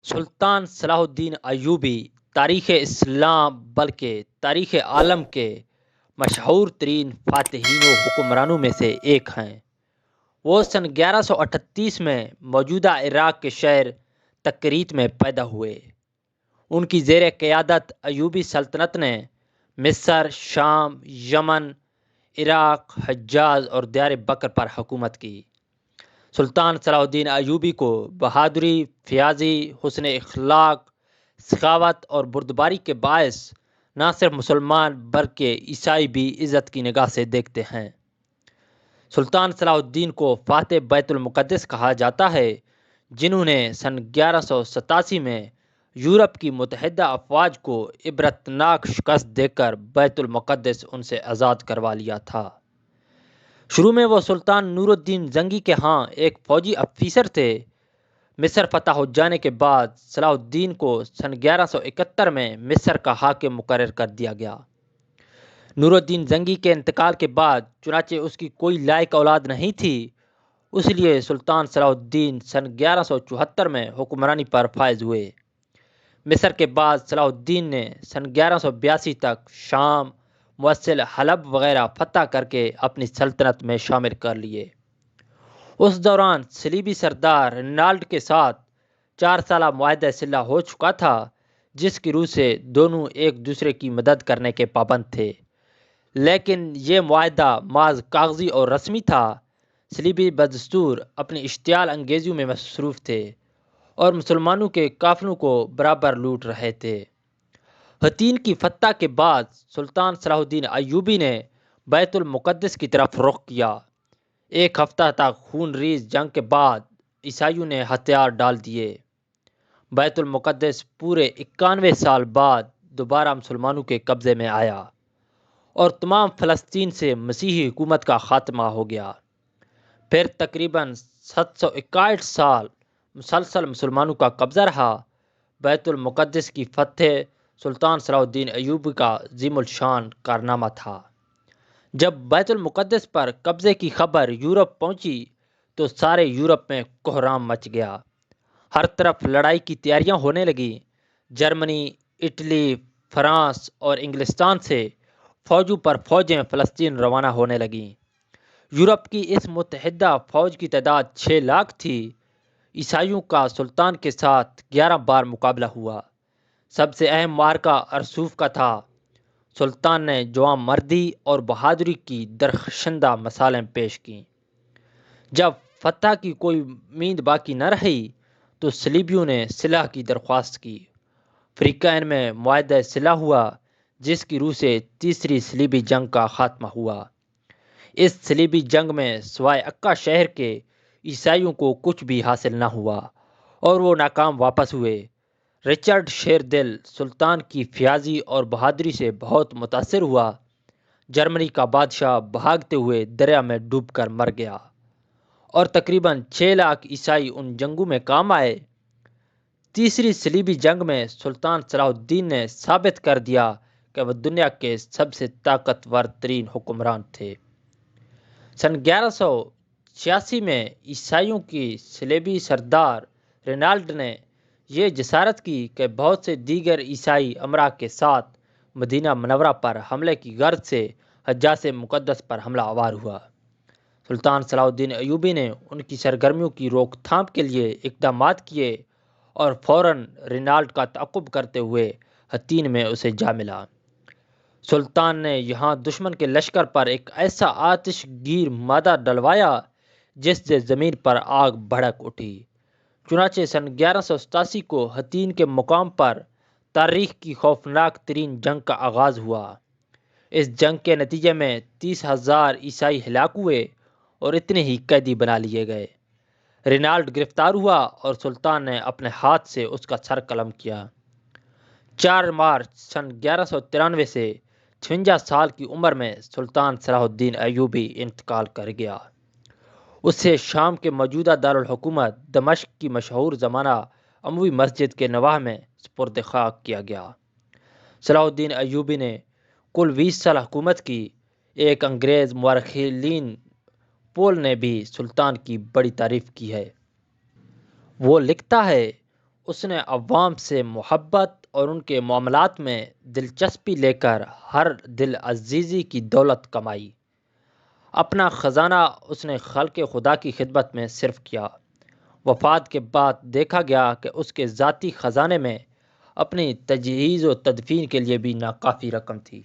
سلطان صلاح الدین ایوبی تاریخ اسلام بلکہ تاریخ عالم کے مشہور ترین فاتحین و حکمرانوں میں سے ایک ہیں۔ وہ سن 1138 میں موجودہ عراق کے شہر تکریت میں پیدا ہوئے۔ ان کی زیر قیادت ایوبی سلطنت نے مصر، شام، یمن، عراق، حجاز اور دیار بکر پر حکومت کی۔ سلطان صلاح الدین ایوبی کو بہادری، فیاضی، حسن اخلاق، سخاوت اور بردباری کے باعث نہ صرف مسلمان بلکہ عیسائی بھی عزت کی نگاہ سے دیکھتے ہیں۔ سلطان صلاح الدین کو فاتح بیت المقدس کہا جاتا ہے، جنہوں نے سن 1187 میں یورپ کی متحدہ افواج کو عبرتناک شکست دے کر بیت المقدس ان سے آزاد کروا لیا تھا۔ شروع میں وہ سلطان نور الدین زنگی کے ہاں ایک فوجی افیسر تھے۔ مصر فتح ہو جانے کے بعد صلاح الدین کو سن 1171 میں مصر کا حاکم مقرر کر دیا گیا۔ نور الدین زنگی کے انتقال کے بعد چنانچہ اس کی کوئی لائق اولاد نہیں تھی، اس لیے سلطان صلاح الدین سن 1174 میں حکمرانی پر فائز ہوئے۔ مصر کے بعد صلاح الدین نے سن 1182 تک شام، موصل، حلب وغیرہ فتح کر کے اپنی سلطنت میں شامل کر لیے۔ اس دوران صلیبی سردار رینالڈ کے ساتھ 4 سالہ معاہدہ صلح ہو چکا تھا، جس کی روح سے دونوں ایک دوسرے کی مدد کرنے کے پابند تھے، لیکن یہ معاہدہ محض کاغذی اور رسمی تھا۔ صلیبی بدستور اپنی اشتعال انگیزیوں میں مصروف تھے اور مسلمانوں کے قافلوں کو برابر لوٹ رہے تھے۔ حطین کی فتح کے بعد سلطان صلاح الدین ایوبی نے بیت المقدس کی طرف رخ کیا۔ ایک ہفتہ تک خون ریز جنگ کے بعد عیسائیوں نے ہتھیار ڈال دیے۔ بیت المقدس پورے 91 سال بعد دوبارہ مسلمانوں کے قبضے میں آیا اور تمام فلسطین سے مسیحی حکومت کا خاتمہ ہو گیا۔ پھر تقریباً 761 سال مسلسل مسلمانوں کا قبضہ رہا۔ بیت المقدس کی فتح سلطان صلاح الدین ایوبی کا عظیم الشان کارنامہ تھا۔ جب بیت المقدس پر قبضے کی خبر یورپ پہنچی تو سارے یورپ میں کوہرام مچ گیا۔ ہر طرف لڑائی کی تیاریاں ہونے لگیں۔ جرمنی، اٹلی، فرانس اور انگلستان سے فوجوں پر فوجیں فلسطین روانہ ہونے لگیں۔ یورپ کی اس متحدہ فوج کی تعداد 6 لاکھ تھی۔ عیسائیوں کا سلطان کے ساتھ 11 بار مقابلہ ہوا۔ سب سے اہم معرکہ ارسوف کا تھا۔ سلطان نے جواں مردی اور بہادری کی درخشندہ مثالیں پیش کیں۔ جب فتح کی کوئی امید باقی نہ رہی تو صلیبیوں نے صلح کی درخواست کی۔ فریقین میں معاہدہ صلح ہوا، جس کی روح سے تیسری صلیبی جنگ کا خاتمہ ہوا۔ اس صلیبی جنگ میں سوائے عکا شہر کے عیسائیوں کو کچھ بھی حاصل نہ ہوا اور وہ ناکام واپس ہوئے۔ رچرڈ شیر دل سلطان کی فیاضی اور بہادری سے بہت متاثر ہوا۔ جرمنی کا بادشاہ بھاگتے ہوئے دریا میں ڈوب کر مر گیا اور تقریباً 6 لاکھ عیسائی ان جنگوں میں کام آئے۔ تیسری صلیبی جنگ میں سلطان صلاح الدین نے ثابت کر دیا کہ وہ دنیا کے سب سے طاقتور ترین حکمران تھے۔ سن 1186 میں عیسائیوں کی صلیبی سردار رینالڈ نے یہ جسارت کی کہ بہت سے دیگر عیسائی امراء کے ساتھ مدینہ منورہ پر حملے کی غرض سے حجاز مقدس پر حملہ آور ہوا۔ سلطان صلاح الدین ایوبی نے ان کی سرگرمیوں کی روک تھام کے لیے اقدامات کیے اور فوراً رینالڈ کا تعاقب کرتے ہوئے حطین میں اسے جا ملا۔ سلطان نے یہاں دشمن کے لشکر پر ایک ایسا آتش گیر مادہ ڈلوایا جس سے زمین پر آگ بھڑک اٹھی۔ چنانچہ سن 1187 کو حطین کے مقام پر تاریخ کی خوفناک ترین جنگ کا آغاز ہوا۔ اس جنگ کے نتیجے میں 30,000 عیسائی ہلاک ہوئے اور اتنے ہی قیدی بنا لیے گئے۔ رینالڈ گرفتار ہوا اور سلطان نے اپنے ہاتھ سے اس کا سر قلم کیا۔ 4 مارچ سن 1193 سے 56 سال کی عمر میں سلطان صلاح الدین ایوبی انتقال کر گیا۔ اسے شام کے موجودہ دارالحکومت دمشق کی مشہور زمانہ اموی مسجد کے نواح میں سپرد خاک کیا گیا۔ صلاح الدین ایوبی نے کل 20 سال حکومت کی۔ ایک انگریز مورخین پول نے بھی سلطان کی بڑی تعریف کی ہے۔ وہ لکھتا ہے، اس نے عوام سے محبت اور ان کے معاملات میں دلچسپی لے کر ہر دل عزیزی کی دولت کمائی۔ اپنا خزانہ اس نے خلق خدا کی خدمت میں صرف کیا۔ وفات کے بعد دیکھا گیا کہ اس کے ذاتی خزانے میں اپنی تجہیز و تدفین کے لیے بھی ناکافی رقم تھی۔